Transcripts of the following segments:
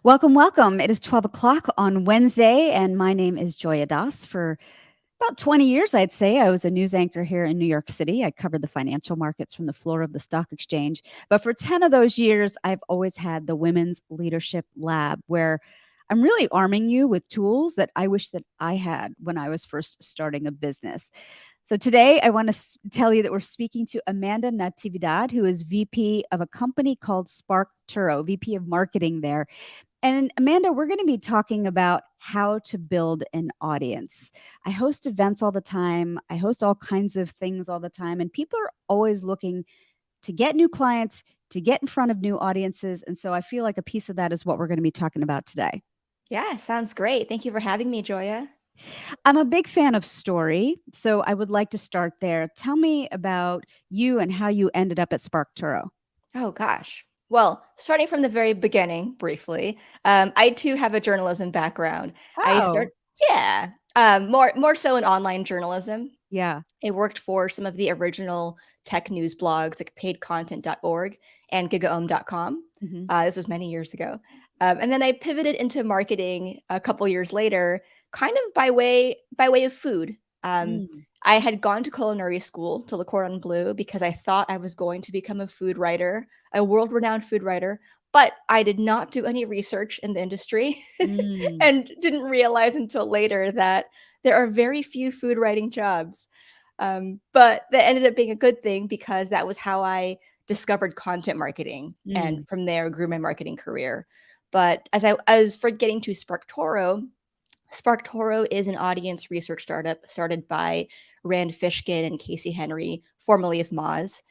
Welcome, welcome. It is 12 o'clock on Wednesday, and my name is Joya Das. For about 20 years, I'd say, I was a news anchor here in New York City. I covered the financial markets from the floor of the stock exchange. But for 10 of those years, I've always had the Women's Leadership Lab, where I'm really arming you with tools that I wish that I had when I was first starting a business. So today I want to tell you that we're speaking to Amanda Natividad, who is VP of a company called SparkToro, VP of marketing there. And Amanda, we're going to be talking about how to build an audience. I host events all the time. I host all kinds of things all the time. And people are always looking to get new clients, to get in front of new audiences. And so I feel like a piece of that is what we're going to be talking about today. Yeah, sounds great. Thank you for having me, Joya. I'm a big fan of story. So I would like to start there. Tell me about you and how you ended up at SparkToro. Oh, gosh. Well, starting from the very beginning, briefly, I too have a journalism background. I Oh, start, yeah, more so in online journalism. yeah. I worked for some of the original tech news blogs like paidcontent.org and gigaom.com. Hmm. This was many years ago. And then I pivoted into marketing a couple years later, kind of by way of food. Um, Mm. I had gone to culinary school to the Cordon Bleu because I thought I was going to become a food writer, a world-renowned food writer, but I did not do any research in the industry Mm. and didn't realize until later that there are very few food writing jobs. But that ended up being a good thing because that was how I discovered content marketing and Mm. from there grew my marketing career. But as for getting to SparkToro is an audience research startup started by Rand Fishkin and Casey Henry, formerly of Moz.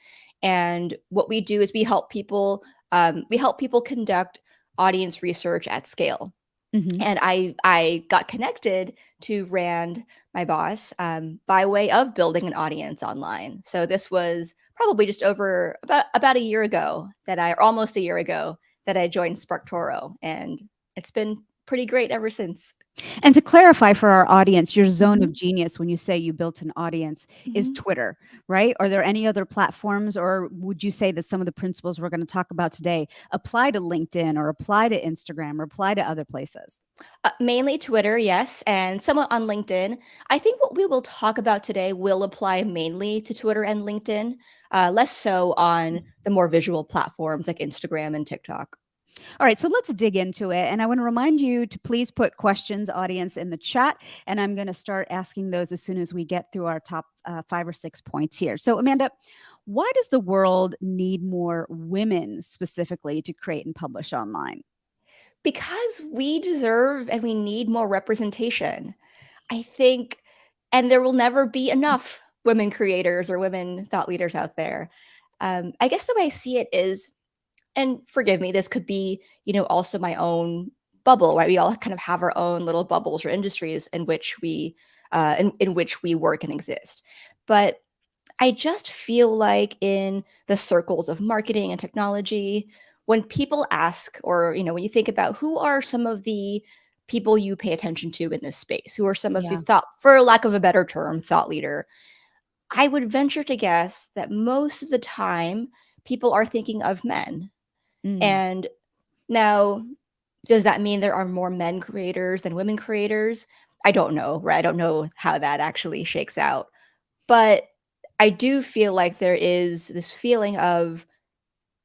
And what we do is we help people conduct audience research at scale. Hmm. And I got connected to Rand, my boss, by way of building an audience online. So this was probably just over about a year ago or almost a year ago that I joined SparkToro, and it's been pretty great ever since. And to clarify for our audience, your zone of Mhm, genius, when you say you built an audience, is mhm. Twitter, right? Are there any other platforms, or would you say that some of the principles we're going to talk about today apply to LinkedIn or apply to Instagram or apply to other places? Mainly Twitter, yes, and somewhat on LinkedIn. I think what we will talk about today will apply mainly to Twitter and LinkedIn, less so on the more visual platforms like Instagram and TikTok. All right, so let's dig into it. And I want to remind you to please put questions, audience, in the chat. And I'm going to start asking those as soon as we get through our top 5 or 6 points here. So, Amanda, why does the world need more women specifically to create and publish online? Because we deserve and we need more representation. I think, and there will never be enough women creators or women thought leaders out there. I guess the way I see it is, and forgive me, this could be, also my own bubble, right? We all kind of have our own little bubbles or industries in which we work and exist. But I just feel like in the circles of marketing and technology, when people ask, or when you think about who are some of the people you pay attention to in this space, who are some of the Yeah. thought, for lack of a better term, thought leader, I would venture to guess that most of the time people are thinking of men. Mm. And now, does that mean there are more men creators than women creators? I don't know, right? I don't know how that actually shakes out. But I do feel like there is this feeling of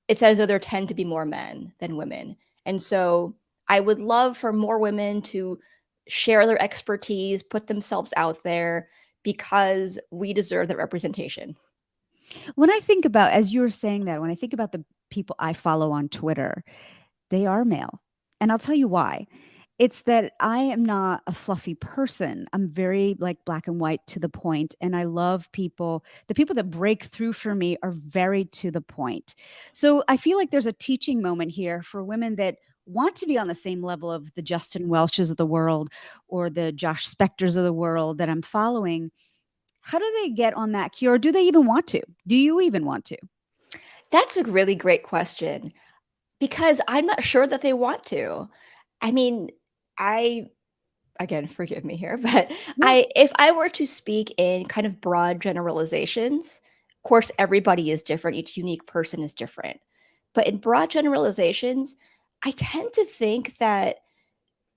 it's as though there tend to be more men than women. And so I would love for more women to share their expertise, put themselves out there because we deserve that representation. When I think about, as you were saying that, when I think about the people I follow on Twitter, they are male. And I'll tell you why. It's that I am not a fluffy person. I'm very like black and white to the point, and I love people. The people that break through for me are very to the point. So I feel like there's a teaching moment here for women that want to be on the same level of the Justin Welches of the world or the Josh Spectors of the world that I'm following. How do they get on that key, or do they even want to? Do you even want to? That's a really great question because I'm not sure that they want to. I mean, I again, forgive me here, but Yeah. I if I were to speak in kind of broad generalizations, of course everybody is different, each unique person is different. But in broad generalizations, I tend to think that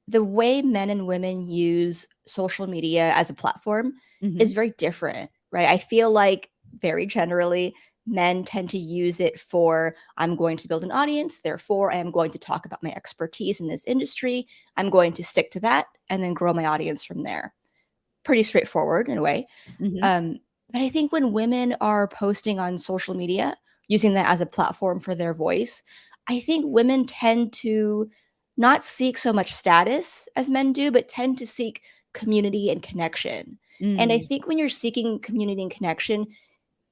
the way men and women use social media as a platform Hmm. is very different, right? I feel like very generally, men tend to use it for I'm going to build an audience, therefore I am going to talk about my expertise in this industry. I'm going to stick to that and then grow my audience from there. Pretty straightforward in a way. Hmm. Um, but I think when women are posting on social media, using that as a platform for their voice, I think women tend to not seek so much status as men do, but tend to seek community and connection. And I Mm. think when you're seeking community and connection,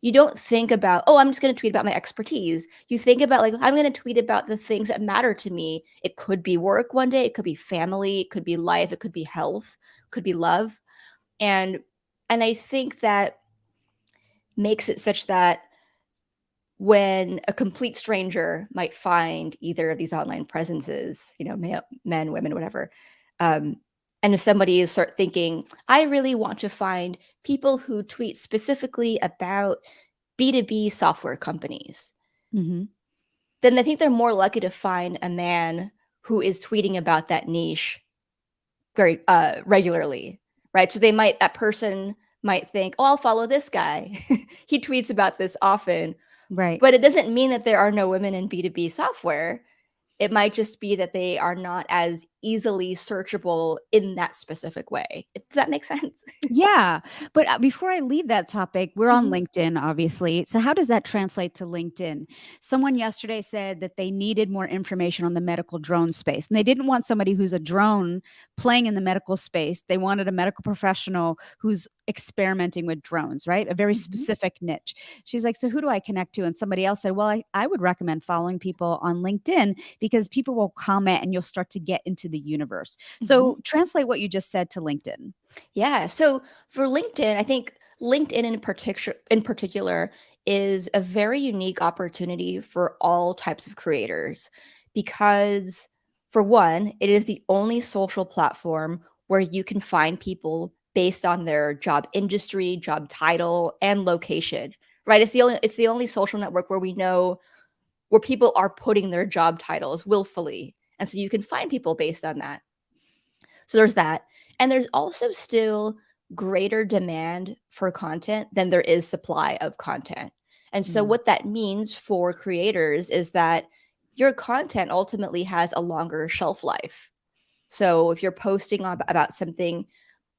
you don't think about, oh, I'm just going to tweet about my expertise. You think about, like, I'm going to tweet about the things that matter to me. It could be work one day, it could be family, it could be life, it could be health, it could be love. And I think that makes it such that when a complete stranger might find either of these online presences, male, men, women, whatever, um, and if somebody is start thinking, I really want to find people who tweet specifically about B2B software companies, Hmm. then I think they're more likely to find a man who is tweeting about that niche very regularly, right? So that person might think, oh, I'll follow this guy. He tweets about this often. Right. But it doesn't mean that there are no women in B2B software. It might just be that they are not as easily searchable in that specific way. Does that make sense? Yeah. But before I leave that topic, we're on Mhm. LinkedIn, obviously. So, how does that translate to LinkedIn? Someone yesterday said that they needed more information on the medical drone space, and they didn't want somebody who's a drone playing in the medical space. They wanted a medical professional who's experimenting with drones, right? A very Mhm. specific niche. She's like, so who do I connect to? And somebody else said, well, I would recommend following people on LinkedIn because people will comment and you'll start to get into the universe. So, Mhm. translate what you just said to LinkedIn. Yeah. So for LinkedIn, I think LinkedIn in particular is a very unique opportunity for all types of creators because for one, it is the only social platform where you can find people based on their job industry, job title, and location. Right? It's the only social network where we know where people are putting their job titles willfully. And so you can find people based on that. So there's that. And there's also still greater demand for content than there is supply of content. And so Mm. what that means for creators is that your content ultimately has a longer shelf life. So if you're posting about something,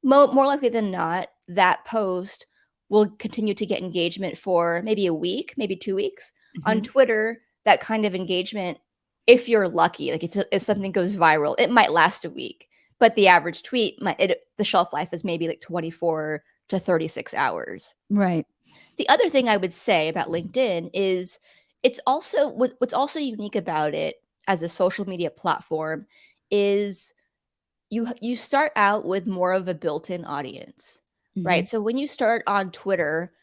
more likely than not, that post will continue to get engagement for maybe a week, maybe 2 weeks. On Mhm. Twitter, that kind of engagement, if you're lucky, like if something goes viral, it might last a week. But the average tweet, the shelf life is maybe like 24 to 36 hours. Right. The other thing I would say about LinkedIn is what's also unique about it as a social media platform is you start out with more of a built-in audience, right? Mhm. So when you start on Twitter,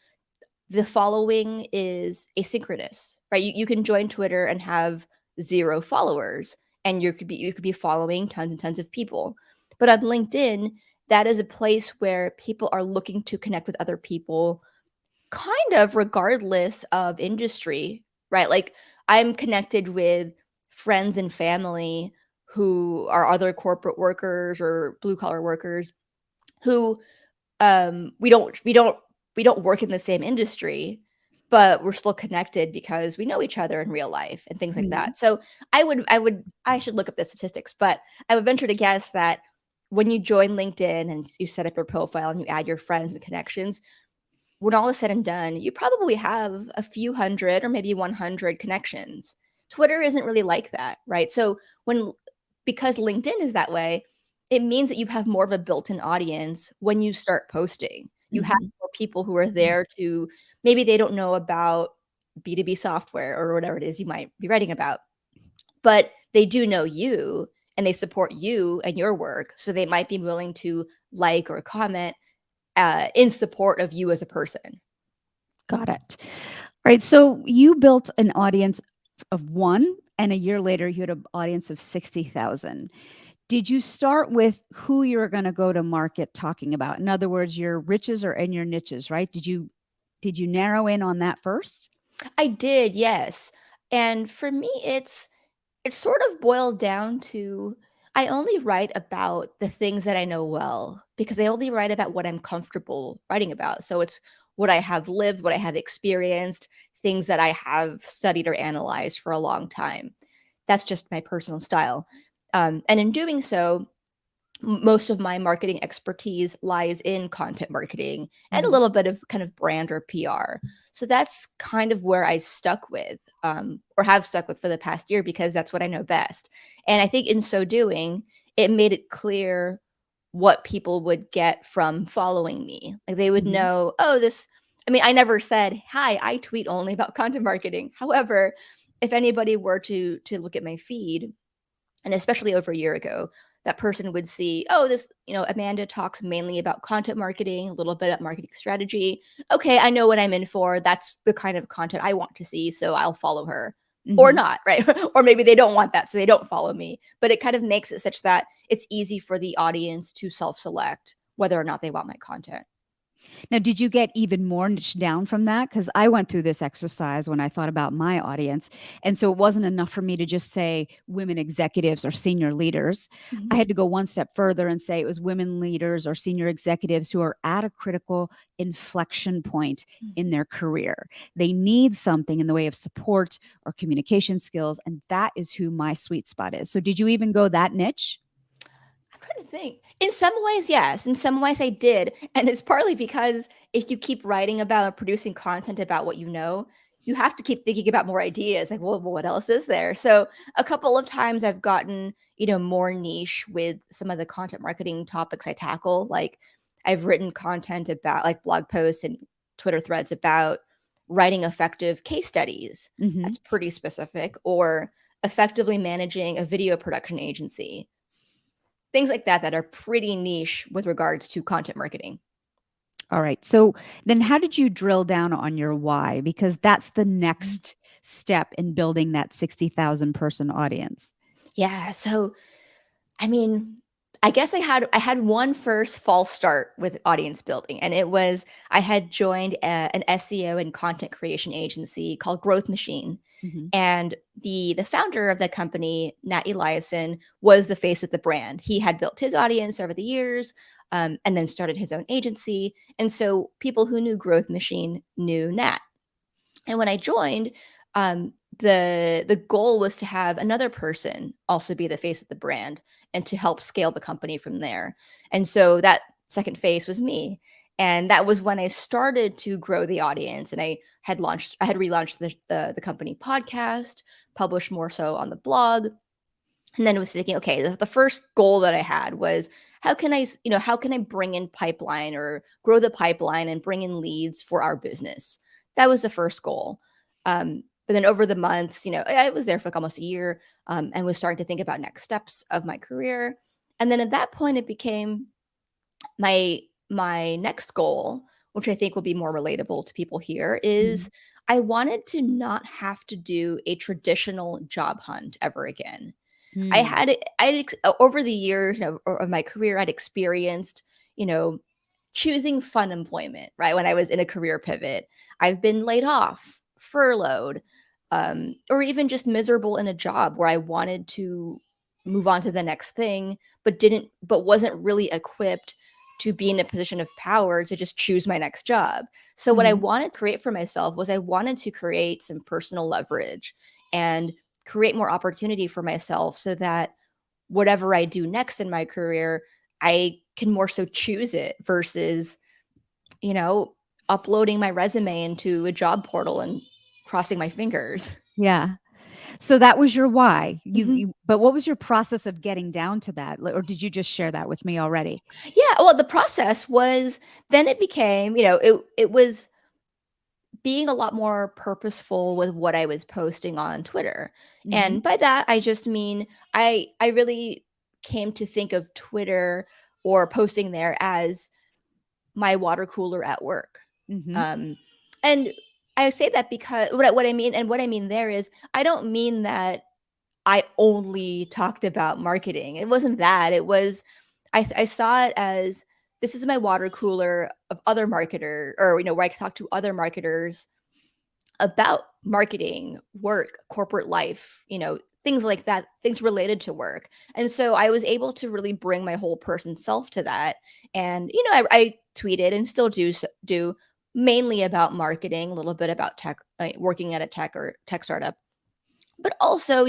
the following is asynchronous, right? You can join Twitter and have 0 followers, and you could be following tons and tons of people. But on LinkedIn, that is a place where people are looking to connect with other people, kind of regardless of industry, right? Like I'm connected with friends and family who are other corporate workers or blue collar workers who we don't work in the same industry, but we're still connected because we know each other in real life and things like Mhm. that. So I should look up the statistics, but I would venture to guess that when you join LinkedIn and you set up your profile and you add your friends and connections, when all is said and done, you probably have a few hundred or maybe 100 connections. Twitter isn't really like that, right? So because LinkedIn is that way, it means that you have more of a built-in audience when you start posting. You have Mhm. more people who are there to maybe they don't know about B2B software or whatever it is you might be writing about, but they do know you and they support you and your work. So they might be willing to like or comment in support of you as a person. Got it. Right. So you built an audience of one, and a year later, you had an audience of 60,000. Did you start with who you were going to go to market talking about? In other words, your riches are in your niches, right? Did you narrow in on that first? I did, yes. And for me, it's It sort of boiled down to I only write about the things that I know well because I only write about what I'm comfortable writing about. So it's what I have lived, what I have experienced, things that I have studied or analyzed for a long time. That's just my personal style. And in doing so, most of my marketing expertise lies in content marketing and a Mhm. little bit of kind of brand or PR. So that's kind of where I stuck with, or have stuck with for the past year because that's what I know best. And I think in so doing, it made it clear what people would get from following me. Like they would Mhm. know, oh, this. I mean, I never said, "Hi, I tweet only about content marketing." However, if anybody were to look at my feed, and especially over a year ago, that person would see, oh, this, Amanda talks mainly about content marketing, a little bit of marketing strategy. Okay, I know what I'm in for. That's the kind of content I want to see, so I'll follow her. Or Mhm. not, right? Or maybe they don't want that, so they don't follow me. But it kind of makes it such that it's easy for the audience to self-select whether or not they want my content. Now, did you get even more niched down from that? Because I went through this exercise when I thought about my audience. And so it wasn't enough for me to just say women executives or senior leaders. I Mhm. had to go one step further and say it was women leaders or senior executives who are at a critical inflection point in Mhm. their career. They need something in the way of support or communication skills. And that is who my sweet spot is. So, did you even go that niche? I'm trying to think. In some ways, yes. In some ways, I did. And it's partly because if you keep writing about and producing content about what you know, you have to keep thinking about more ideas. Like, well, what else is there? So, a couple of times I've gotten, more niche with some of the content marketing topics I tackle. Like, I've written content about, like, blog posts and Twitter threads about writing effective case studies. Hmm. That's pretty specific. Or effectively managing a video production agency, things like that that are pretty niche with regards to content marketing. All right. So then how did you drill down on your why? Because that's the Mhm. next step in building that 60,000 person audience. Yeah, so I mean, I guess I had one first false start with audience building, and it was I had joined an SEO and content creation agency called Growth Machine. Hmm. And the founder of the company, Nat Eliason, was the face of the brand. He had built his audience over the years, and then started his own agency. And so people who knew Growth Machine knew Nat. And when I joined, the goal was to have another person also be the face of the brand and to help scale the company from there. And so that second face was me. And that was when I started to grow the audience. And I had relaunched the company podcast, published more so on the blog, and then was thinking, okay, the first goal that I had was how can I bring in pipeline or grow the pipeline and bring in leads for our business? That was the first goal. But then over the months, I was there for like almost a year, and was starting to think about next steps of my career. And then at that point, it became my my next goal, which I think will be more relatable to people here, Hmm. is I wanted to not have to do a traditional job hunt ever again. I Mm. had over the years of my career, I'd experienced, you know, choosing fun employment, right? When I was in a career pivot, I've been laid off, furloughed, or even just miserable in a job where I wanted to move on to the next thing, but wasn't really equipped to be in a position of power to just choose my next job. So what I Hmm. wanted to create for myself was I wanted to create some personal leverage and create more opportunity for myself so that whatever I do next in my career, I can more so choose it versus, you know, uploading my resume into a job portal and crossing my fingers. Yeah. So that was your why. Mhm. But what was your process of getting down to that? Or did you just share that with me already? Yeah, well, the process was then it became, it was being a lot more purposeful with what I was posting on Twitter. Hmm. And by that I just mean I really came to think of Twitter or posting there as my water cooler at work. Hmm. Um, and I say that because what I mean there is I don't mean that I only talked about marketing. It wasn't that. It was I saw it as this is my water cooler of other marketer or where I can talk to other marketers about marketing, work, corporate life, things like that, things related to work. And so I was able to really bring my whole person self to that. And, I tweeted and still do mainly about marketing, a little bit about tech, working at a tech startup, but also,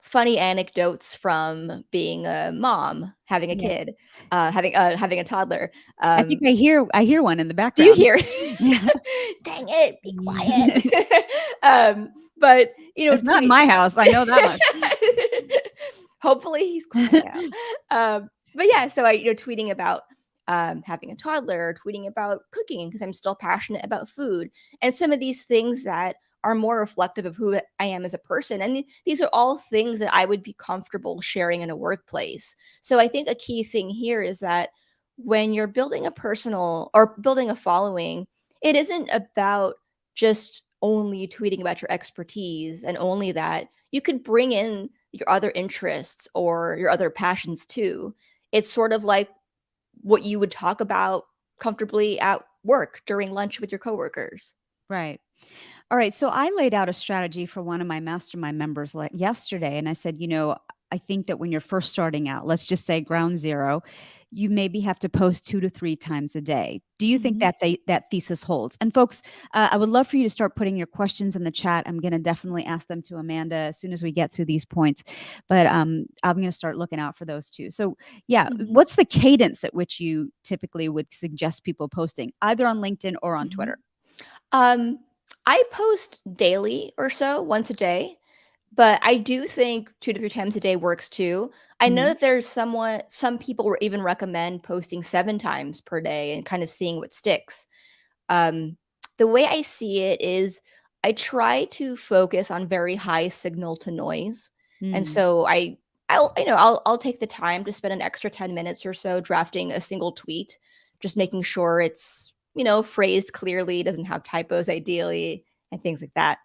funny anecdotes from being a mom, having a Yeah. kid, having a toddler. I think I hear one in the Do you background. hear? Yeah. Dang it, be quiet. But, It's not in tweet. my house, I know that much. Hopefully he's quiet now. But yeah, so I, tweeting about having a toddler, tweeting about cooking because I'm still passionate about food, and some of these things that are more reflective of who I am as a person. And these are all things that I would be comfortable sharing in a workplace. So I think a key thing here is that when you're building a personal or building a following, it isn't about just only tweeting about your expertise and only that. You could bring in your other interests or your other passions too. It's sort of like what you would talk about comfortably at work during lunch with your coworkers. Right. All right. So I laid out a strategy for one of my mastermind members like yesterday. And I said, I think that when you're first starting out, let's just say ground zero, you maybe have to post 2 to 3 times a day. Do you think Mhm. that that thesis holds? And folks, I would love for you to start putting your questions in the chat. I'm going to definitely ask them to Amanda as soon as we get through these points. But I'm going to start looking out for those too. So yeah, Mhm. what's the cadence at which you typically would suggest people posting either on LinkedIn or on Mhm. Twitter? Um, I post daily or so, once a day, but I do think 2 to 3 times a day works too. I know Mhm. that there's some people even recommend posting 7 times per day and kind of seeing what sticks. Um, the way I see it is I try to focus on very high signal to noise. And Mm. so I'll take the time to spend an extra 10 minutes or so drafting a single tweet, just making sure it's, phrased clearly, doesn't have typos ideally, and things like that.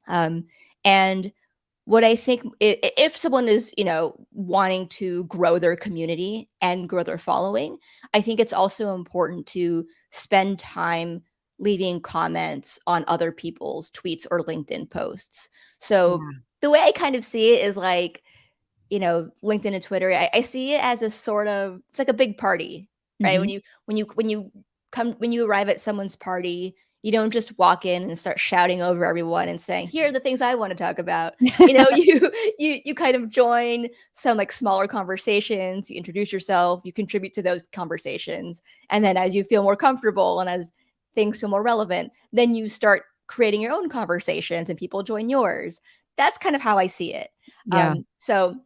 Um, and what I think if someone is, wanting to grow their community and grow their following, I think it's also important to spend time leaving comments on other people's tweets or LinkedIn posts. So Yeah. the way I kind of see it is like, LinkedIn and Twitter, I see it as a sort of, it's like a big party, right? Mhm. When you arrive at someone's party, you don't just walk in and start shouting over everyone and saying, "Here are the things I want to talk about." You kind of join some like smaller conversations, you introduce yourself, you contribute to those conversations. And then as you feel more comfortable and as things feel more relevant, then you start creating your own conversations and people join yours. That's kind of how I see it. Yeah. So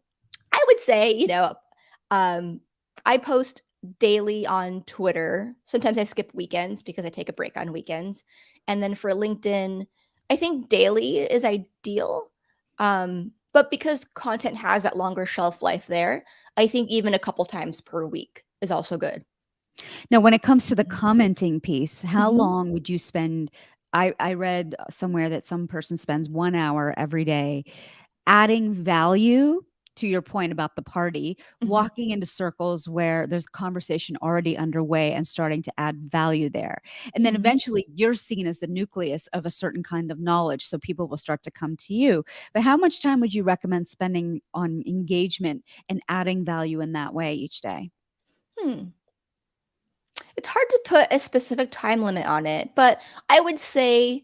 I would say, um, I post daily on Twitter. Sometimes I skip weekends because I take a break on weekends. And then for LinkedIn, I think daily is ideal. But because content has that longer shelf life there, I think even a couple times per week is also good. Now, when it comes to the commenting piece, how Mhm. long would you spend? I read somewhere that some person spends 1 hour every day adding value to your point about the party, Mhm. walking into circles where there's conversation already underway and starting to add value there. And then Mhm. eventually you're seen as the nucleus of a certain kind of knowledge. So people will start to come to you. But how much time would you recommend spending on engagement and adding value in that way each day? Hmm. It's hard to put a specific time limit on it, but I would say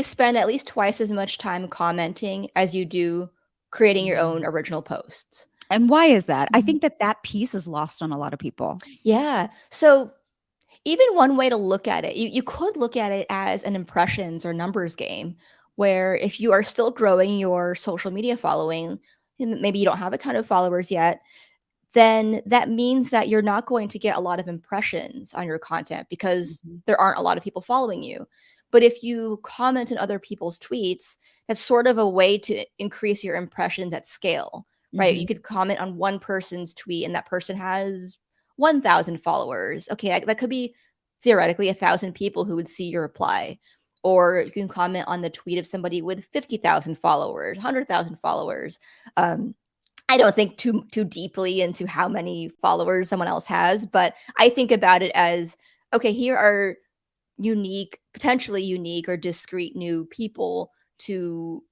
spend at least twice as much time commenting as you do creating your own Mm. original posts. And why is that? I Mhm. think that that piece is lost on a lot of people. Yeah. So even one way to look at it, you could look at it as an impressions or numbers game, where if you are still growing your social media following, and maybe you don't have a ton of followers yet, then that means that you're not going to get a lot of impressions on your content because Mhm. there aren't a lot of people following you. But if you comment on other people's tweets, that's sort of a way to increase your impressions at scale, right? You Mhm. could comment on one person's tweet and that person has 1,000 followers. Okay, that could be theoretically 1,000 people who would see your reply. Or you can comment on the tweet of somebody with 50,000 followers, 100,000 followers. Um, I don't think too deeply into how many followers someone else has, but I think about it as, okay, here are potentially unique or discrete new people to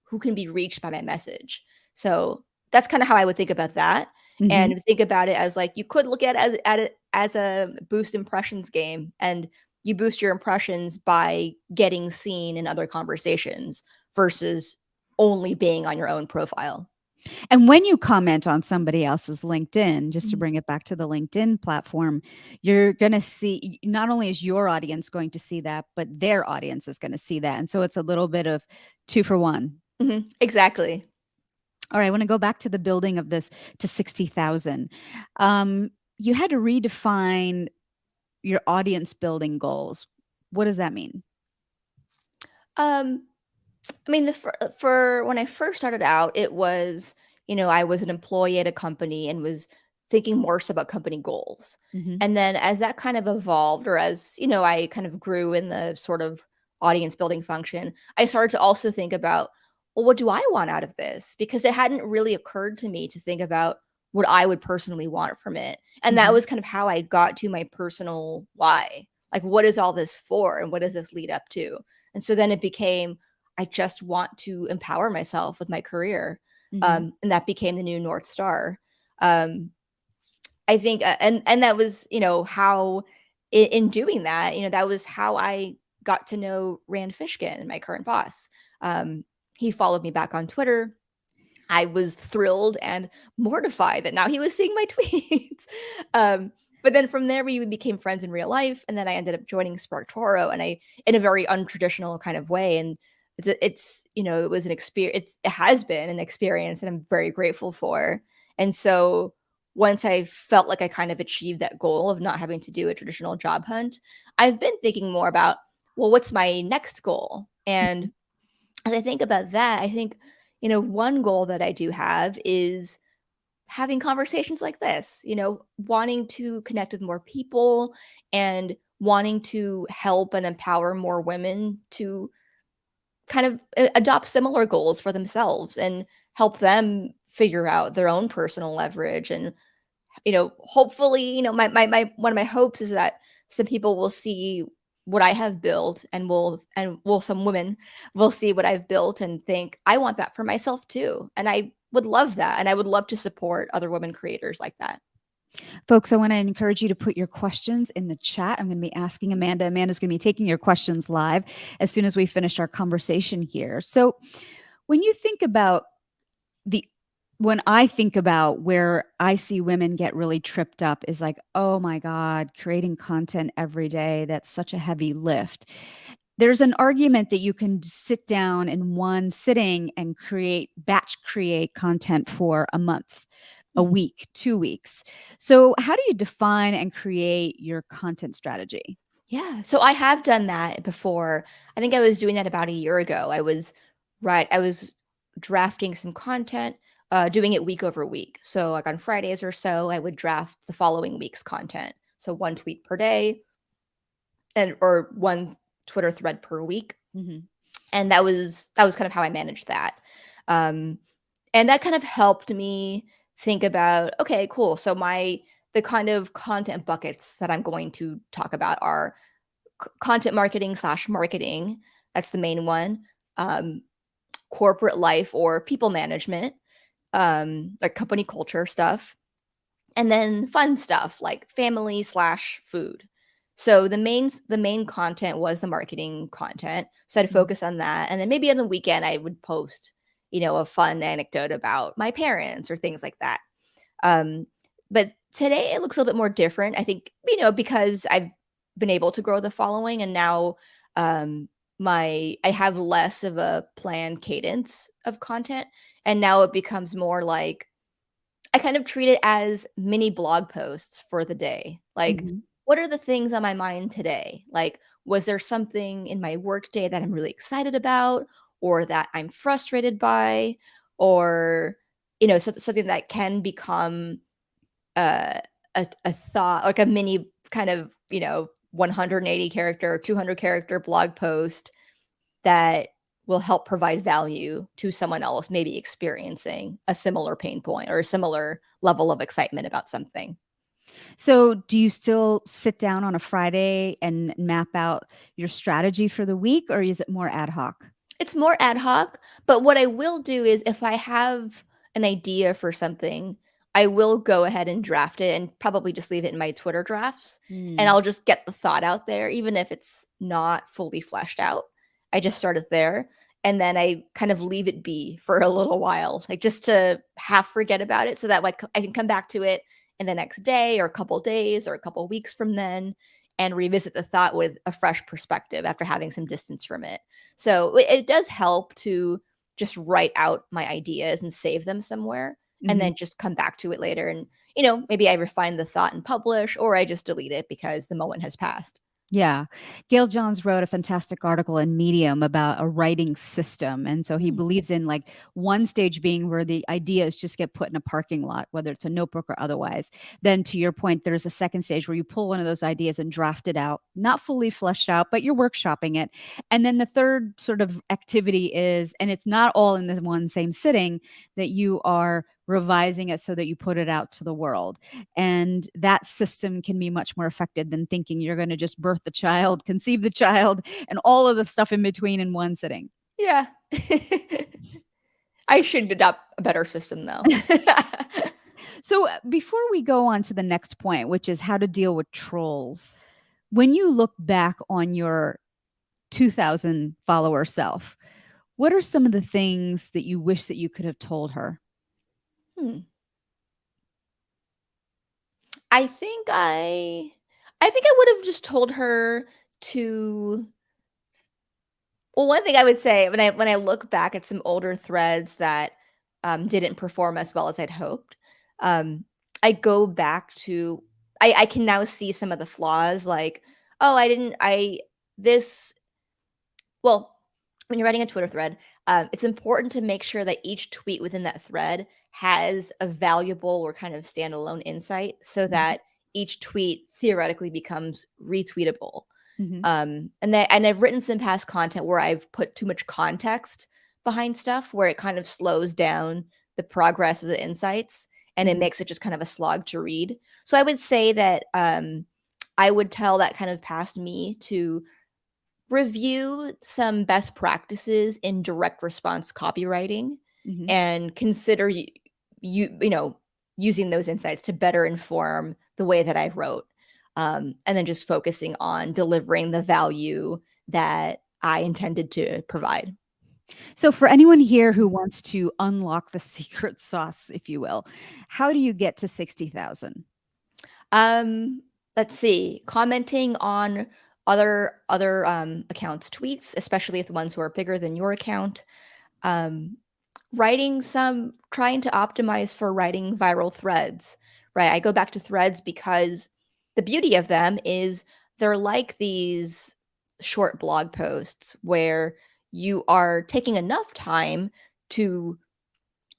who can be reached by my message. So that's kind of how I would think about that, Mhm. and think about it as like you could look at it as a boost impressions game, and you boost your impressions by getting seen in other conversations versus only being on your own profile. And when you comment on somebody else's LinkedIn, just to Mhm. bring it back to the LinkedIn platform, you're going to see, not only is your audience going to see that, but their audience is going to see that. And so it's a little bit of 2 for 1. Exactly. All right, I want to go back to the building of this to 60,000. You had to redefine your audience building goals. What does that mean? Um, I mean, for when I first started out, it was, I was an employee at a company and was thinking more so about company goals. Mhm. And then as that kind of evolved, or as, I kind of grew in the sort of audience building function, I started to also think about, well, what do I want out of this? Because it hadn't really occurred to me to think about what I would personally want from it. And that Mhm. was kind of how I got to my personal why. Like, what is all this for? And what does this lead up to? And so then it became, I just want to empower myself with my career. Mhm. And that became the new North Star. Um, I think, and that was, how in doing that, that was how I got to know Rand Fishkin, my current boss. He followed me back on Twitter. I was thrilled and mortified that now he was seeing my tweets. But then from there, we became friends in real life, and then I ended up joining SparkToro, and in a very untraditional kind of way. And it was an experience. It has been an experience that I'm very grateful for. And so once I felt like I kind of achieved that goal of not having to do a traditional job hunt, I've been thinking more about, well, what's my next goal? And as I think about that, I think, one goal that I do have is having conversations like this, wanting to connect with more people and wanting to help and empower more women to kind of adopt similar goals for themselves and help them figure out their own personal leverage. And hopefully, my one of my hopes is that some people will see what I have built, and some women will see what I've built and think, I want that for myself too. And I would love that. And I would love to support other women creators like that. Folks, I want to encourage you to put your questions in the chat. I'm going to be asking Amanda. Amanda's going to be taking your questions live as soon as we finish our conversation here. So, when you think about the when I think about where I see women get really tripped up is like, oh my God, creating content every day, that's such a heavy lift. There's an argument that you can sit down in one sitting and batch create content for a month, a Mhm. week, 2 weeks. So, how do you define and create your content strategy? Yeah. So I have done that before. I think I was doing that about a year ago. I was drafting some content, doing it week over week. So like on Fridays or so, I would draft the following week's content. So one tweet per day, and or one Twitter thread per week. Mhm. And that was kind of how I managed that. Um, and that kind of helped me think about, okay, cool. So the kind of content buckets that I'm going to talk about are content marketing/marketing. That's the main one. Um, Corporate life or people management, like company culture stuff, and then fun stuff like family/food. So the main content was the marketing content. So I'd Mhm. focus on that. And then maybe on the weekend I would post, a fun anecdote about my parents or things like that. Um, but today it looks a little bit more different. I think, because I've been able to grow the following, and now um I have less of a planned cadence of content, and now it becomes more like I kind of treat it as mini blog posts for the day. Like, Mhm. what are the things on my mind today? Like, was there something in my work day that I'm really excited about, or that I'm frustrated by, or, something that can become uh, a thought, like a mini kind of, 180 character, 200 character blog post that will help provide value to someone else maybe experiencing a similar pain point or a similar level of excitement about something. So, do you still sit down on a Friday and map out your strategy for the week, or is it more ad hoc? It's more ad hoc, but what I will do is if I have an idea for something, I will go ahead and draft it and probably just leave it in my Twitter drafts. And Mm. I'll just get the thought out there, even if it's not fully fleshed out. I just start it there. And then I kind of leave it be for a little while, like just to half forget about it so that like I can come back to it in the next day or a couple days or a couple weeks from then and revisit the thought with a fresh perspective after having some distance from it. So it does help to just write out my ideas and save them somewhere and Mhm. then just come back to it later. And, maybe I refine the thought and publish, or I just delete it because the moment has passed. Yeah. Gail Johns wrote a fantastic article in Medium about a writing system. And so he Hmm. believes in like one stage being where the ideas just get put in a parking lot, whether it's a notebook or otherwise. Then to your point, there's a second stage where you pull one of those ideas and draft it out, not fully fleshed out, but you're workshopping it. And then the third sort of activity is, and it's not all in the one same sitting, that you are revising it so that you put it out to the world. And that system can be much more effective than thinking you're going to just birth the child, conceive the child, and all of the stuff in between in one sitting. Yeah. I should adopt a better system though. So, before we go on to the next point, which is how to deal with trolls, when you look back on your 2000 follower self, what are some of the things that you wish that you could have told her? Hmm. I think I would have just told her to. Well, one thing I would say when I look back at some older threads that didn't perform as well as I'd hoped, um, I go back to I can now see some of the flaws. Like, oh, I didn't I this well when you're writing a Twitter thread, it's important to make sure that each tweet within that thread has a valuable or kind of standalone insight, so Mhm. that each tweet theoretically becomes retweetable. Mhm. And I've written some past content where I've put too much context behind stuff where it kind of slows down the progress of the insights and it Mhm. makes it just kind of a slog to read. So I would say that I would tell that kind of past me to review some best practices in direct response copywriting Mhm. and consider using those insights to better inform the way that I wrote, and then just focusing on delivering the value that I intended to provide. So, for anyone here who wants to unlock the secret sauce, if you will, how do you get to 60,000? Um, let's see, commenting on other accounts' tweets, especially if the ones who are bigger than your account. Um, trying to optimize for writing viral threads, right? I go back to threads because the beauty of them is they're like these short blog posts where you are taking enough time to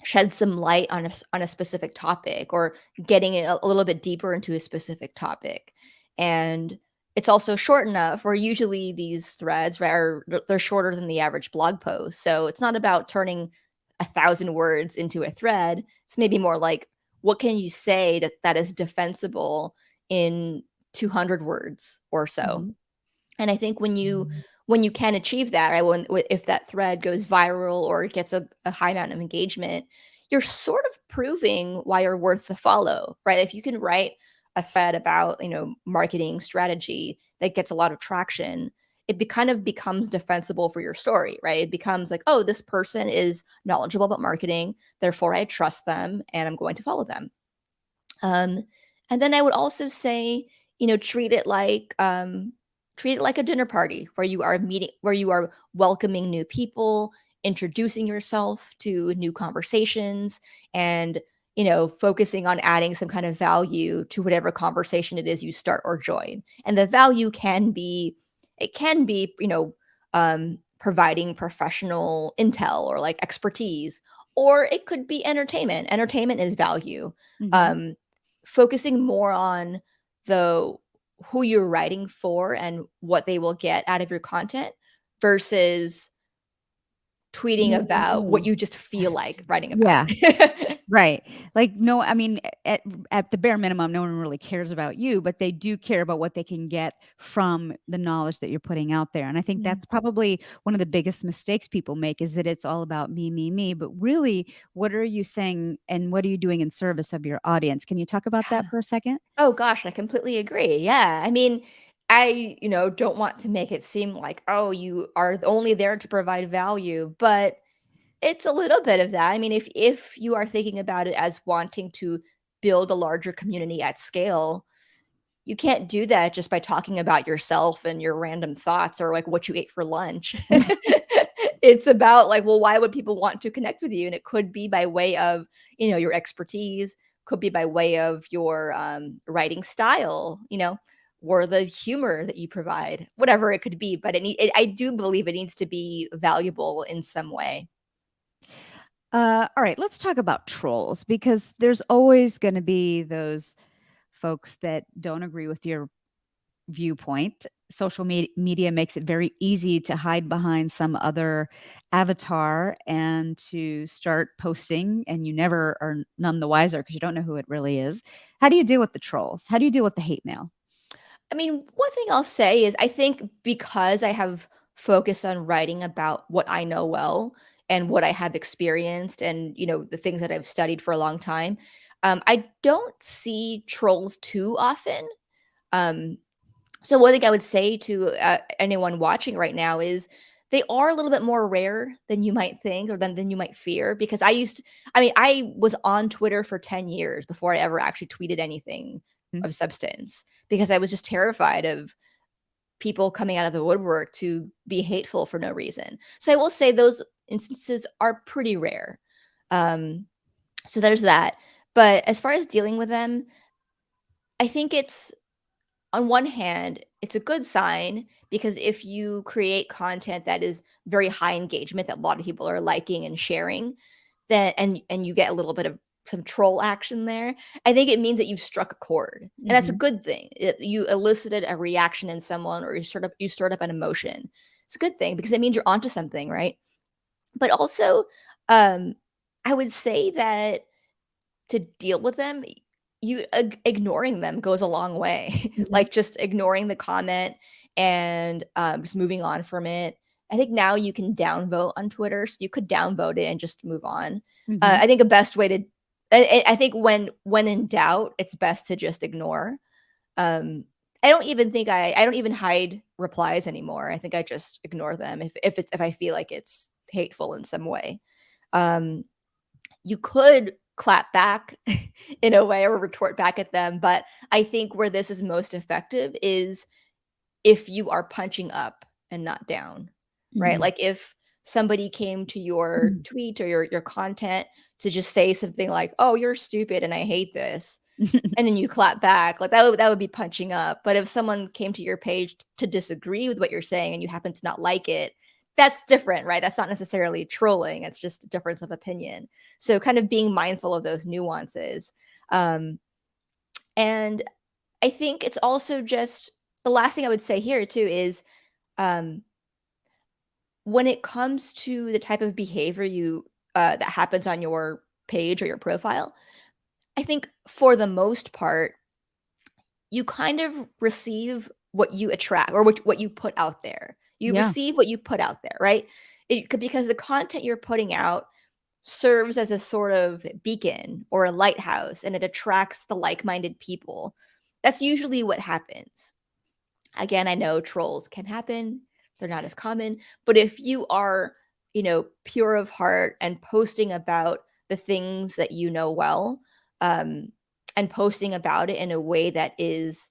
shed some light on a specific topic or getting a little bit deeper into a specific topic. And it's also short enough where usually these threads, right, they're shorter than the average blog post. So it's not about turning 1,000 words into a thread. It's maybe more like, what can you say that is defensible in 200 words or so? Mhm. And I think when you can achieve that, right, if that thread goes viral or it gets a high amount of engagement, you're sort of proving why you're worth the follow, right? If you can write a thread about, marketing strategy that gets a lot of traction, kind of becomes defensible for your story, right? It becomes like, oh, this person is knowledgeable about marketing, therefore I trust them and I'm going to follow them. Um, and then I would also say, treat it like a dinner party where you are welcoming new people, introducing yourself to new conversations, and focusing on adding some kind of value to whatever conversation it is you start or join. And the value can be providing professional intel or like expertise, or it could be entertainment. Entertainment is value. Mhm. um, Focusing more on the who you're writing for and what they will get out of your content versus tweeting about what Mhm. you just feel like writing about. Yeah. Right. Like, no, I mean, at the bare minimum, no one really cares about you, but they do care about what they can get from the knowledge that you're putting out there. And I think Mhm. that's probably one of the biggest mistakes people make is that it's all about me, me, me. But really, what are you saying and what are you doing in service of your audience? Can you talk about that for a second? Oh gosh, I completely agree. Yeah. I mean, I don't want to make it seem like, oh, you are only there to provide value, but it's a little bit of that. I mean, if you are thinking about it as wanting to build a larger community at scale, you can't do that just by talking about yourself and your random thoughts or like what you ate for lunch. It's about like, well, why would people want to connect with you? And it could be by way of, your expertise, could be by way of your writing style, or the humor that you provide, whatever it could be. But I do believe it needs to be valuable in some way. All right, let's talk about trolls because there's always going to be those folks that don't agree with your viewpoint. Social media makes it very easy to hide behind some other avatar and to start posting, and you never are none the wiser because you don't know who it really is. How do you deal with the trolls? How do you deal with the hate mail? I mean, one thing I'll say is I think because I have focused on writing about what I know well and what I have experienced and, the things that I've studied for a long time, I don't see trolls too often. Um, so one thing I would say to anyone watching right now is they are a little bit more rare than you might think or than you might fear because I was on Twitter for 10 years before I ever actually tweeted anything Hmm? of substance because I was just terrified of people coming out of the woodwork to be hateful for no reason. So I will say those instances are pretty rare. Um, so there's that. But as far as dealing with them, I think it's on one hand, it's a good sign because if you create content that is very high engagement that a lot of people are liking and sharing, then and you get a little bit of some troll action there, I think it means that you've struck a chord. And that's a Hmm. good thing. You elicited a reaction in someone or you stirred up an emotion. It's a good thing because it means you're onto something, right? But also, um, I would say that to deal with them, ignoring them goes a long way. Hmm. Like, just ignoring the comment and, just moving on from it. I think now you can downvote on Twitter, so you could downvote it and just move on. Hmm. I think a best way to I think when in doubt, it's best to just ignore. Um, I don't even hide replies anymore. I think I just ignore them if I feel like it's hateful in some way. Um you could clap back in a way or retort back at them, but I think where this is most effective is if you are punching up and not down, right? Hmm. Like if somebody came to your tweet or your content to just say something like, "Oh, you're stupid and I hate this." And then you clap back, like that would be punching up. But if someone came to your page to disagree with what you're saying and you happen to not like it, that's different, right? That's not necessarily trolling. It's just a difference of opinion. So kind of being mindful of those nuances. Um, and I think it's also just the last thing I would say here too is um, when it comes to the type of behavior that happens on your page or your profile, I think for the most part, you kind of receive what you attract or what you put out there. You Yeah. receive what you put out there, right? Because the content you're putting out serves as a sort of beacon or a lighthouse and it attracts the like-minded people. That's usually what happens. Again, I know trolls can happen. They're not as common, but if you are, pure of heart and posting about the things that you know well, um, and posting about it in a way that is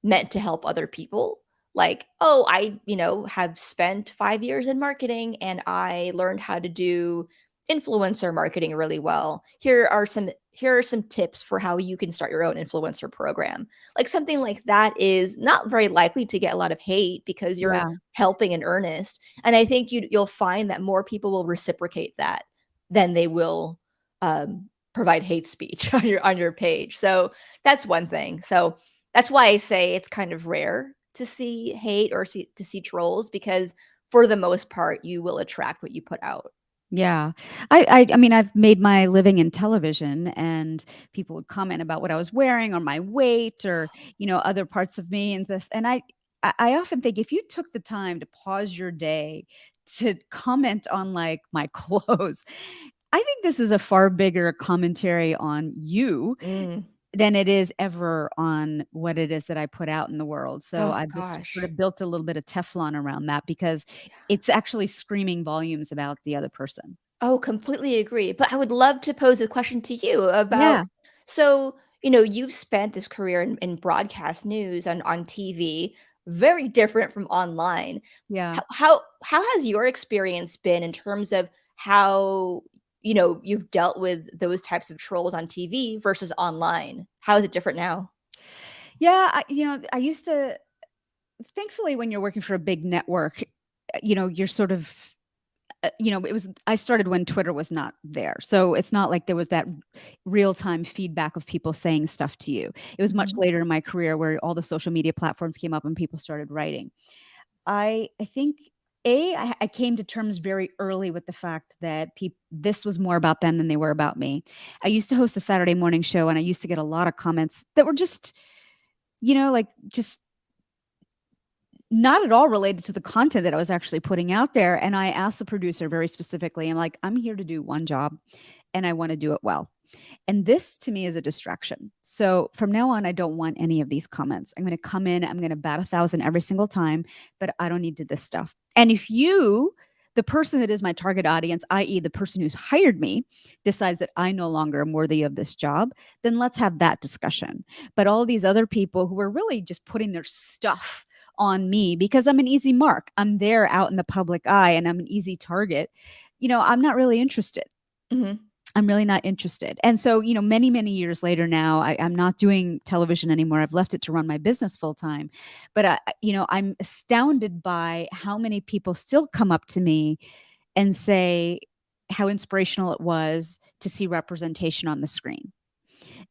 meant to help other people, like, "Oh, I, have spent 5 years in marketing and I learned how to do influencer marketing really well. Here are some tips for how you can start your own influencer program." Like something like that is not very likely to get a lot of hate because you're Yeah. helping in earnest. And I think you'll find that more people will reciprocate that than they will provide hate speech on your page. So that's one thing. So that's why I say it's kind of rare to see hate or to see trolls because for the most part you will attract what you put out. Yeah. I mean, I've made my living in television, and people would comment about what I was wearing or my weight or, other parts of me and this. And I often think if you took the time to pause your day to comment on like my clothes, I think this is a far bigger commentary on you Mm. than it is ever on what it is that I put out in the world. So Oh I've just sort gosh. of built a little bit of Teflon around that because it's actually screaming volumes about the other person. Oh, completely agree. But I would love to pose a question to you about Yeah. so, you've spent this career in broadcast news on TV, very different from online. Yeah. How has your experience been in terms of how, you've dealt with those types of trolls on TV versus online? How is it different now? Yeah, I used to thankfully, when you're working for a big network, you're sort of it was I started when Twitter was not there. So it's not like there was that real-time feedback of people saying stuff to you. It was much Mhm. later in my career where all the social media platforms came up and people started writing. I think I came to terms very early with the fact that this was more about them than they were about me. I used to host a Saturday morning show, and I used to get a lot of comments that were just, like just not at all related to the content that I was actually putting out there. And I asked the producer very specifically, I'm like, I'm here to do one job and I want to do it well. And this to me is a distraction. So from now on, I don't want any of these comments. I'm going to come in, I'm going to bat 1,000 every single time, but I don't need to this stuff. And if you, the person that is my target audience, i.e., the person who's hired me, decides that I no longer am worthy of this job, then let's have that discussion. But all these other people who are really just putting their stuff on me because I'm an easy mark, I'm there out in the public eye and I'm an easy target, I'm not really interested. Mhm. I'm really not interested. And so, many, many years later now, I'm not doing television anymore. I've left it to run my business full time. But, I'm astounded by how many people still come up to me and say how inspirational it was to see representation on the screen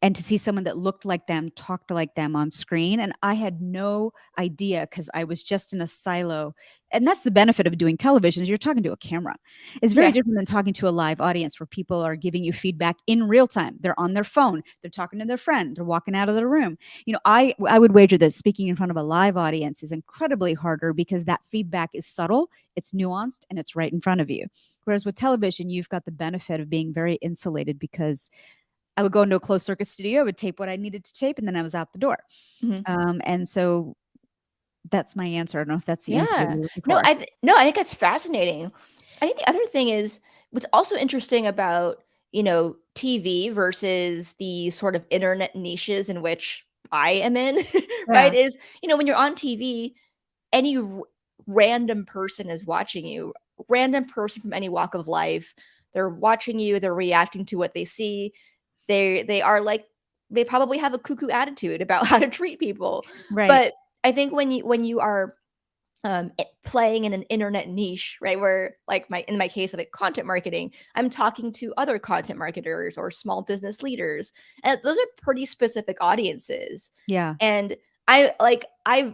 and to see someone that looked like them, talked like them on screen. And I had no idea because I was just in a silo. And that's the benefit of doing television is you're talking to a camera. It's very Yeah. different than talking to a live audience where people are giving you feedback in real time. They're on their phone, they're talking to their friend, they're walking out of the room. I would wager that speaking in front of a live audience is incredibly harder because that feedback is subtle, it's nuanced, and it's right in front of you. Whereas with television, you've got the benefit of being very insulated because I would go into a closed circuit studio, I would tape what I needed to tape, and then I was out the door. Mhm. And so that's my answer. I don't know if that's the answer that Yeah. you're looking No, for. no, I think that's fascinating. I think the other thing is what's also interesting about, TV versus the sort of internet niches in which I am in, right? Yeah, Is, when you're on TV, any random person is watching you, random person from any walk of life. They're watching you, they're reacting to what they see. They are like they probably have a cuckoo attitude about how to treat people. right, But I think when you are playing in an internet niche, right? Where like in my case of like content marketing, I'm talking to other content marketers or small business leaders, and those are pretty specific audiences. yeah, And I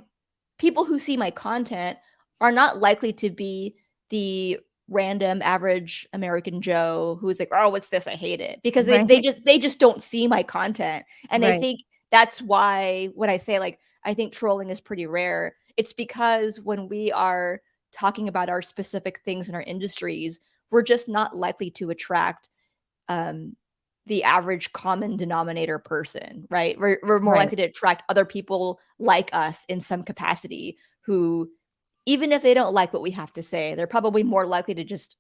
people who see my content are not likely to be the random average American Joe who's like, "Oh, what's this? I hate it." Because they right, they just they just don't see my content. And I right, think that's why when I say like I think trolling is pretty rare, it's because when we are talking about our specific things in our industries, we're just not likely to attract um the average common denominator person, right? We're more right. likely to attract other people like us in some capacity who, even if they don't like what we have to say, they're probably more likely to just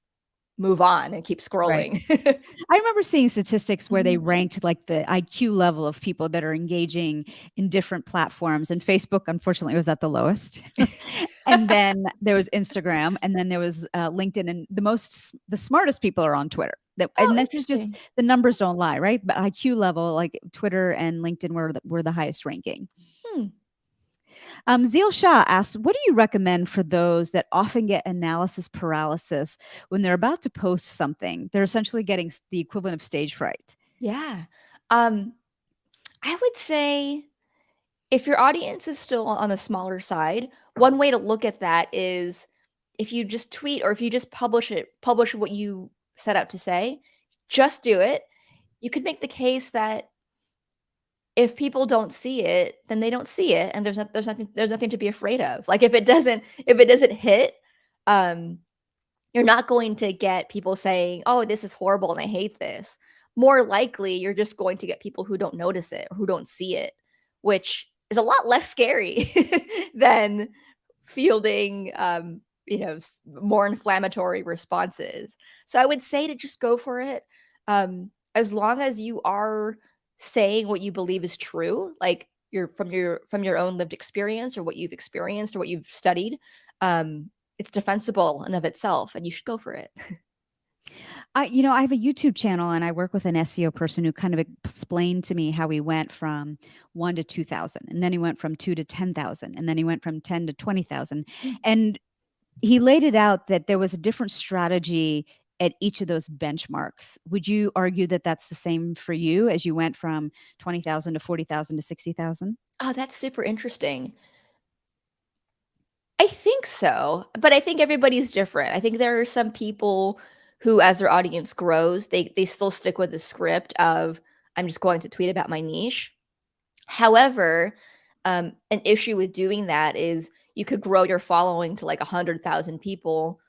move on and keep Right. scrolling. I remember seeing statistics where they Mhm. ranked like the IQ level of people that are engaging in different platforms, and Facebook, unfortunately, was at the lowest. And then there was Instagram, and then there was LinkedIn, and the smartest people are on Twitter. Oh, And this is just interesting. the numbers don't lie, right? But IQ level, like Twitter and LinkedIn were the highest ranking. Hmm. Zeal Shah asks, what do you recommend for those that often get analysis paralysis when they're about to post something? They're essentially getting the equivalent of stage fright. Yeah. Um, I would say if your audience is still on the smaller side, one way to look at that is if you just tweet or if you just publish what you set out to say, just do it. You could make the case that if people don't see it, then they don't see it, and there's nothing to be afraid of. Like if it doesn't hit, um, you're not going to get people saying, "Oh, this is horrible and I hate this." More likely, you're just going to get people who don't notice it or who don't see it, which is a lot less scary than fielding, more inflammatory responses. So I would say to just go for it. As long as you are saying what you believe is true, like you're from your own lived experience or what you've experienced or what you've studied, it's defensible in of itself, and you should go for it. I have a YouTube channel and I work with an SEO person who kind of explained to me how he went from 1 to 2,000 and then he went from 2 to 10,000 and then he went from 10 to 20,000. Mm. And he laid it out that there was a different strategy at each of those benchmarks. Would you argue that that's the same for you as you went from 20,000 to 40,000 to 60,000? Oh, that's super interesting. I think so, but I think everybody's different. I think there are some people who, as their audience grows, they still stick with the script of, "I'm just going to tweet about my niche." However, an issue with doing that is you could grow your following to like 100,000 people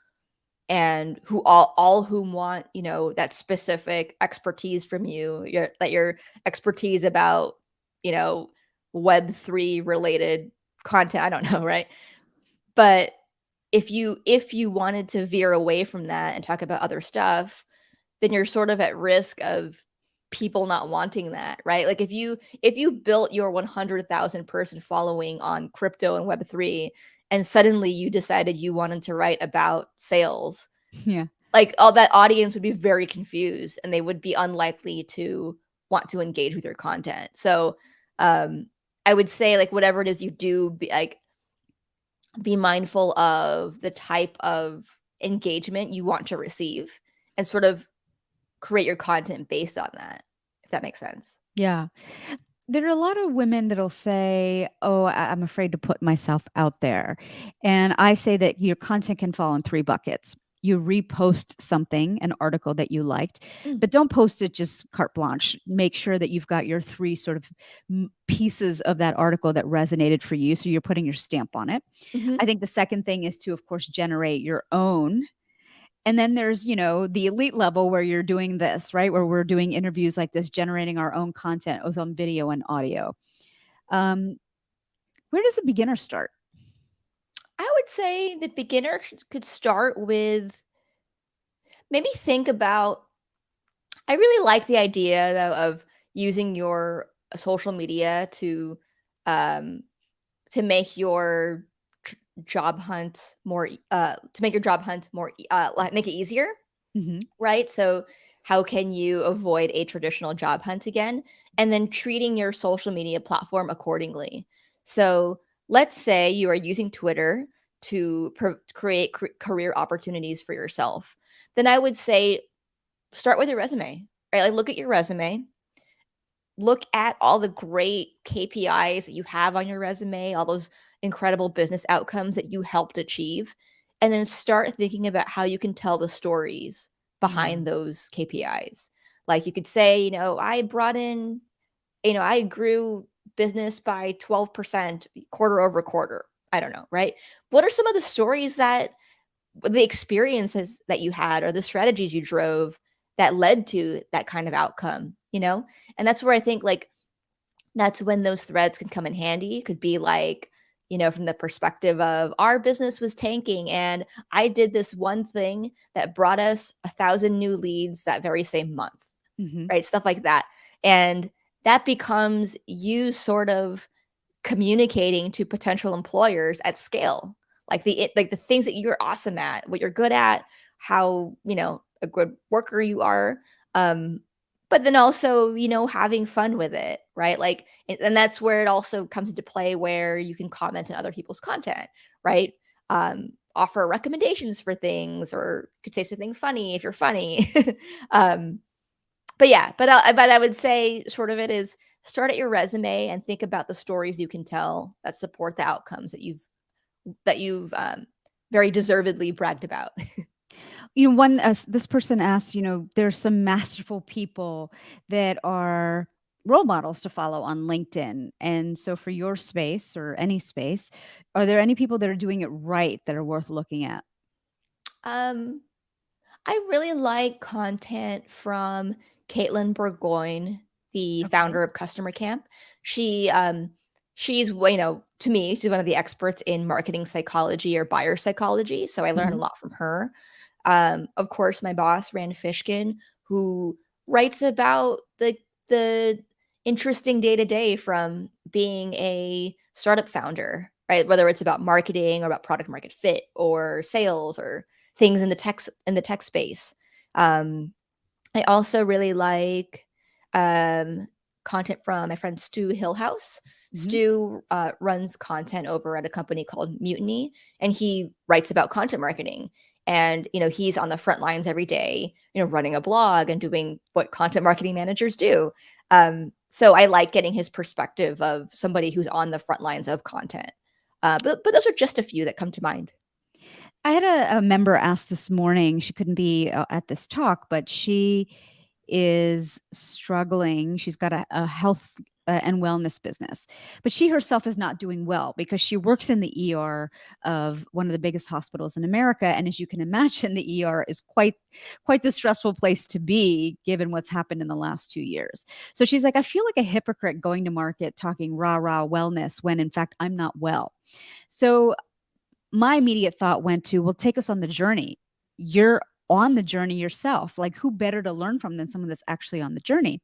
and who all whom want, that specific expertise from you, your expertise about, Web3 related content. I don't know, right? But if you wanted to veer away from that and talk about other stuff, then you're sort of at risk of people not wanting that, right? Like if you built your 100,000 person following on crypto and Web3 and suddenly you decided you wanted to write about sales, Yeah. like all that audience would be very confused and they would be unlikely to want to engage with your content. So, I would say like whatever it is you do, be mindful of the type of engagement you want to receive and sort of create your content based on that, if that makes sense. Yeah. There are a lot of women that'll say, "Oh, I'm afraid to put myself out there." And I say that your content can fall in 3 buckets. You repost something, an article that you liked, Mm. but don't post it just carte blanche. Make sure that you've got your 3 sort of pieces of that article that resonated for you, so you're putting your stamp on it. Mhm. I think the second thing is to, of course, generate your own. And then there's, the elite level where you're doing this, right? Where we're doing interviews like this, generating our own content both on video and audio. Um, where does the beginner start? I would say the beginner could start with maybe think about I really like the idea though of using your social media um to make your job hunt more to make your job hunt more like make it easier, Mhm. right? So how can you avoid a traditional job hunt again? And then treating your social media platform accordingly. So let's say you are using Twitter to create career opportunities for yourself. Then I would say start with your resume, right? Like look at your resume, look at all the great KPIs that you have on your resume, all those incredible business outcomes that you helped achieve, and then start thinking about how you can tell the stories behind Mm. those KPIs. Like you could say, I brought in, I grew business by 12% quarter over quarter. I don't know, right? What are some of the stories that the experiences that you had or the strategies you drove that led to that kind of outcome, And that's where I think like that's when those threads can come in handy. Could be like, from the perspective of our business was tanking and I did this one thing that brought us 1,000 new leads that very same month, Mhm. right? Stuff like that. And that becomes you sort of communicating to potential employers at scale, like the things that you're awesome at, what you're good at, how a good worker you are, but then also having fun with it, right? Like, and that's where it also comes into play, where you can comment on other people's content, right? Offer recommendations for things, or could say something funny if you're funny. um, but yeah, but I would say sort of it is start at your resume and think about the stories you can tell that support the outcomes that you've very deservedly bragged about. This person asked, there's some masterful people that are role models to follow on LinkedIn. And so for your space or any space, are there any people that are doing it right that are worth looking at? Um, I really like content from Caitlin Burgoyne, the Okay. founder of Customer Camp. She's, to me, she's one of the experts in marketing psychology or buyer psychology. So I learned a Mhm. lot from her. Of course, my boss, Rand Fishkin, who writes about the interesting day to day from being a startup founder, right? Whether it's about marketing or about product market fit or sales or things in the tech space. Um, I also really like um, content from my friend Stu Hillhouse. Mhm. Stu runs content over at a company called Mutiny, and he writes about content marketing. And he's on the front lines every day, running a blog and doing what content marketing managers do. So I like getting his perspective of somebody who's on the front lines of content. But those are just a few that come to mind. I had a member ask this morning, she couldn't be at this talk, but she is struggling. She's got a health and wellness business, but she herself is not doing well because she works in the ER of one of the biggest hospitals in America. And as you can imagine, the ER is quite the stressful place to be given what's happened in the last 2 years. So she's like, I feel like a hypocrite going to market talking rah rah wellness when in fact I'm not well. So my immediate thought went to, well, take us on the journey. You're on the journey yourself. Like, who better to learn from than someone that's actually on the journey?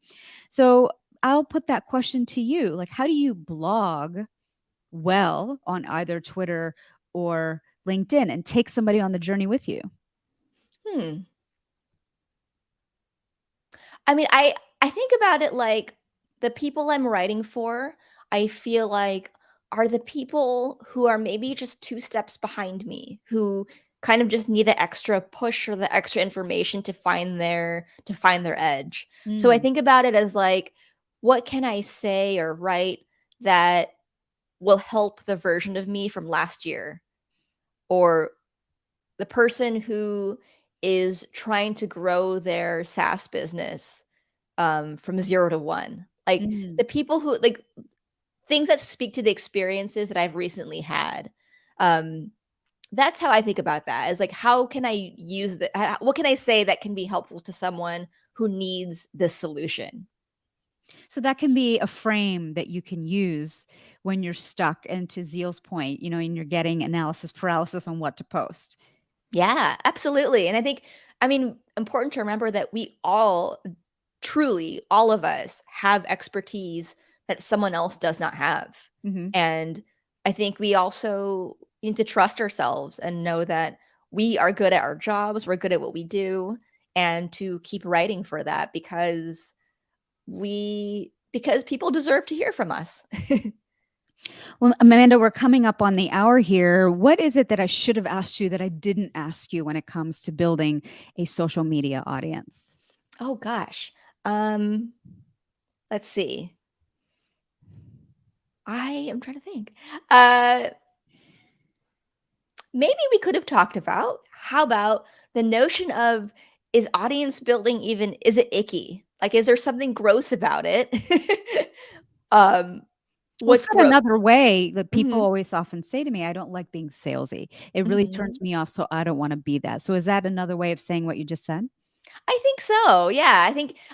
So I'll put that question to you. Like, how do you blog well on either Twitter or LinkedIn and take somebody on the journey with you? Hmm. I mean, I think about it like the people I'm writing for, I feel like are the people who are maybe just 2 steps behind me, who kind of just need the extra push or the extra information to find their edge. So I Mm. think about it as like, what can I say or write that will help the version of me from last year? Or the person who is trying to grow their SaaS business from 0 to 1. Like, Mm. the people who like, things that speak to the experiences that I've recently had. Um, that's how I think about that, is like, how can I use what can I say that can be helpful to someone who needs this solution? So that can be a frame that you can use when you're stuck. And to Zeal's point, and you're getting analysis paralysis on what to post. Yeah, absolutely, and I mean, important to remember that we all, truly, all of us have expertise that someone else does not have, Mhm. and I think we also need to trust ourselves and know that we are good at our jobs, we're good at what we do, and to keep writing for that because people deserve to hear from us. Well, Amanda, we're coming up on the hour here. What is it that I should have asked you that I didn't ask you when it comes to building a social media audience? Oh gosh. Um, let's see. I am trying to think. Uh Maybe we could have talked about, how about the notion of, is audience building, even is it icky? Like, is there something gross about it? Um, Well, what's said gross? another way, that people Mhm, always often say to me, I don't like being salesy. It really turns mhm. me off, so I don't want to be that. So is that another way of saying what you just said? I think so, yeah,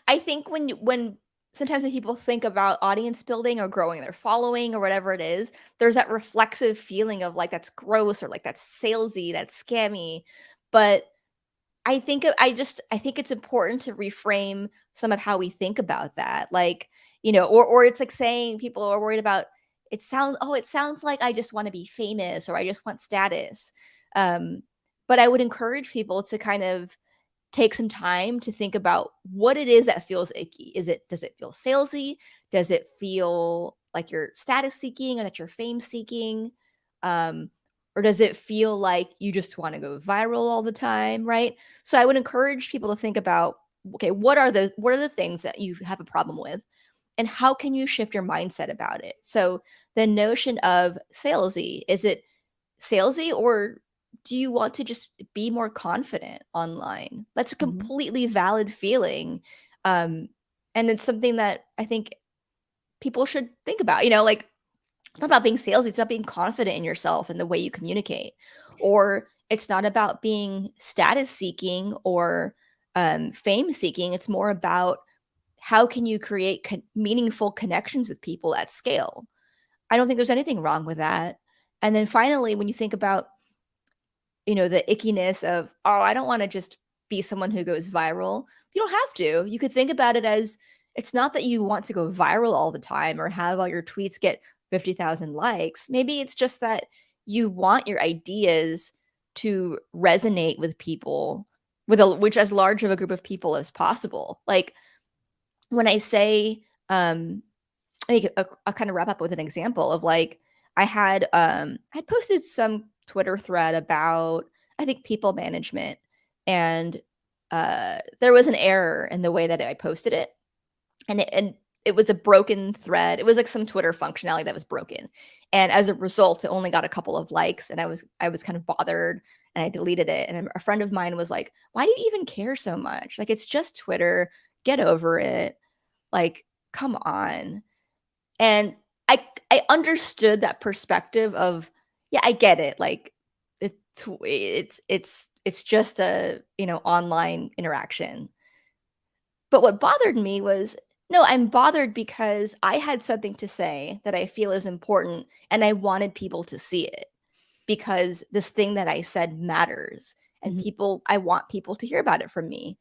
I think when sometimes when people think about audience building or growing their following or whatever it is, there's that reflexive feeling of, like, that's gross or, like, that's salesy, that's scammy, but I think it's important to reframe some of how we think about that. Like, or it's like saying people are worried about, it sounds like I just want to be famous or I just want status. Um, but I would encourage people to kind of take some time to think about what it is that feels icky. Does it feel salesy? Does it feel like you're status seeking or that you're fame seeking? Um, or does it feel like you just want to go viral all the time, right? So I would encourage people to think about, okay, what are the things that you have a problem with, and how can you shift your mindset about it? So the notion of salesy, is it salesy, or do you want to just be more confident online? That's a Mm-hmm. completely valid feeling. And it's something that I think people should think about. Like, it's not about being salesy, it's about being confident in yourself and the way you communicate. Or it's not about being status seeking or fame seeking. It's more about how can you create meaningful connections with people at scale. I don't think there's anything wrong with that. And then finally, when you think about, the ickiness of, oh, I don't want to just be someone who goes viral. You don't have to. You could think about it as, it's not that you want to go viral all the time or have all your tweets get 50,000 likes. Maybe it's just that you want your ideas to resonate with people, which as large of a group of people as possible. Like, when I say, I'll kind of wrap up with an example of, like, I posted some Twitter thread about, I think, people management, and there was an error in the way that I posted it, and it was a broken thread. It was like some Twitter functionality that was broken, and as a result, it only got a couple of likes, and I was kind of bothered, and I deleted it. And a friend of mine was like, "Why do you even care so much? Like, it's just Twitter. Get over it. Like, come on." And I understood that perspective of, yeah, I get it. Like, it's just a, online interaction. But what bothered me was, no, I'm bothered because I had something to say that I feel is important, and I wanted people to see it because this thing that I said matters, and Mm-hmm. I want people to hear about it from me.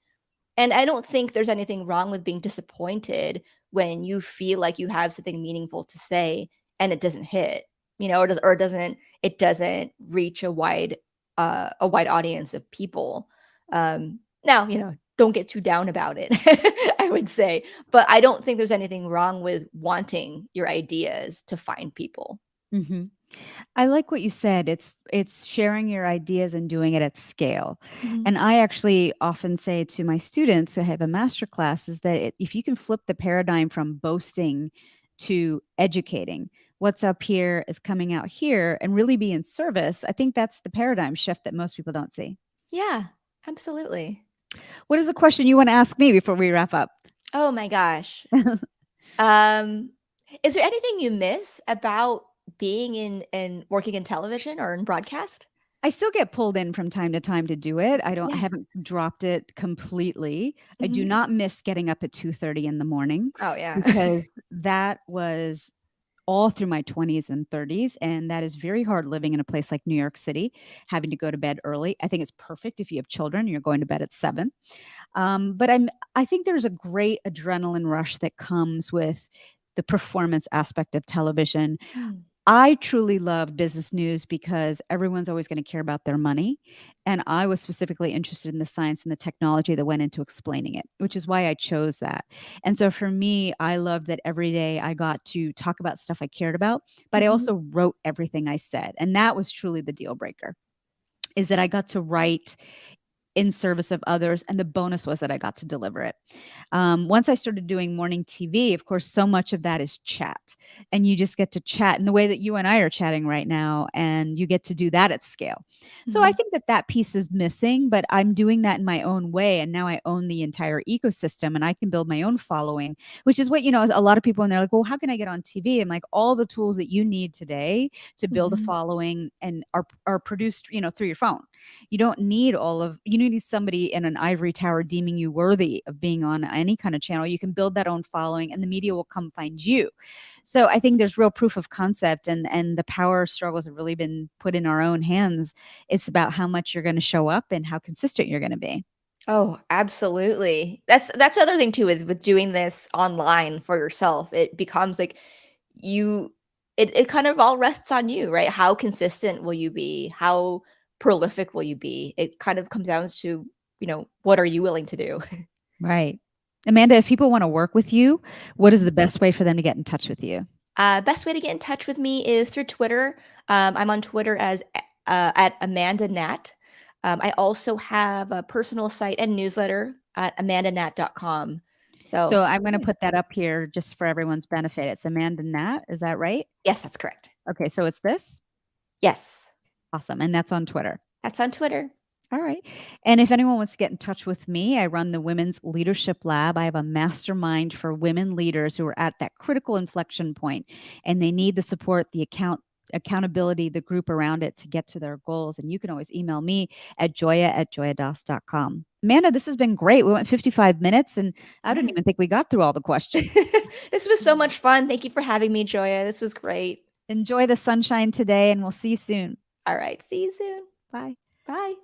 And I don't think there's anything wrong with being disappointed when you feel like you have something meaningful to say and it doesn't hit, or it doesn't reach a wide audience of people. Now, don't get too down about it, I would say. But I don't think there's anything wrong with wanting your ideas to find people. Mm-hmm. I like what you said. It's sharing your ideas and doing it at scale. Mhm. And I actually often say to my students who have a master class is that if you can flip the paradigm from boasting to educating, what's up here is coming out here and really be in service. I think that's the paradigm shift that most people don't see. Yeah, absolutely. What is a question you want to ask me before we wrap up? Oh my gosh. Um, is there anything you miss about being in working in television or in broadcast? I still get pulled in from time to time to do it. I Yeah. haven't dropped it completely. I do Mhm. not miss getting up at 2:30 in the morning Oh, yeah. because that was all through my 20s and 30s, and that is very hard living in a place like New York City, having to go to bed early. I think it's perfect if you have children, you're going to bed at 7. But I think there's a great adrenaline rush that comes with the performance aspect of television. Mm. I truly love business news because everyone's always going to care about their money. And I was specifically interested in the science and the technology that went into explaining it, which is why I chose that. And so for me, I loved that every day I got to talk about stuff I cared about, but I Mhm. also wrote everything I said. And that was truly the deal breaker, is that I got to write in service of others. And the bonus was that I got to deliver it. Once I started doing morning TV, of course, so much of that is chat. And you just get to chat in the way that you and I are chatting right now. And you get to do that at scale. So I Mhm. think that that piece is missing, but I'm doing that in my own way. And now I own the entire ecosystem and I can build my own following, which is what, a lot of people, and they're like, well, how can I get on TV? I'm like, all the tools that you need today to build a Mhm. following and are produced, through your phone. You need somebody in an ivory tower deeming you worthy of being on any kind of channel. You can build that own following and the media will come find you. So I think there's real proof of concept, and the power struggles have really been put in our own hands. It's about how much you're going to show up and how consistent you're going to be. Oh, absolutely. That's the other thing too with doing this online for yourself. It becomes like you it kind of all rests on you, right? How consistent will you be? How prolific will you be? It kind of comes down to, what are you willing to do? Right. Amanda, if people want to work with you, what is the best way for them to get in touch with you? Best way to get in touch with me is through Twitter. I'm on Twitter as at Amanda Nat. I also have a personal site and newsletter at amandanat.com. So, So I'm going to yeah. put that up here just for everyone's benefit. It's Amanda Nat. Is that right? Yes, that's correct. Okay. So it's this. Yes, Awesome. And that's on Twitter. That's on Twitter. All right. And if anyone wants to get in touch with me, I run the Women's Leadership Lab. I have a mastermind for women leaders who are at that critical inflection point and they need the support, the accountability, the group around it to get to their goals. And you can always email me at joya@joyadas.com. Amanda, this has been great. We went 55 minutes and I don't even think we got through all the questions. This was so much fun. Thank you for having me, Joya. This was great. Enjoy the sunshine today and we'll see you soon. All right. See you soon. Bye. Bye.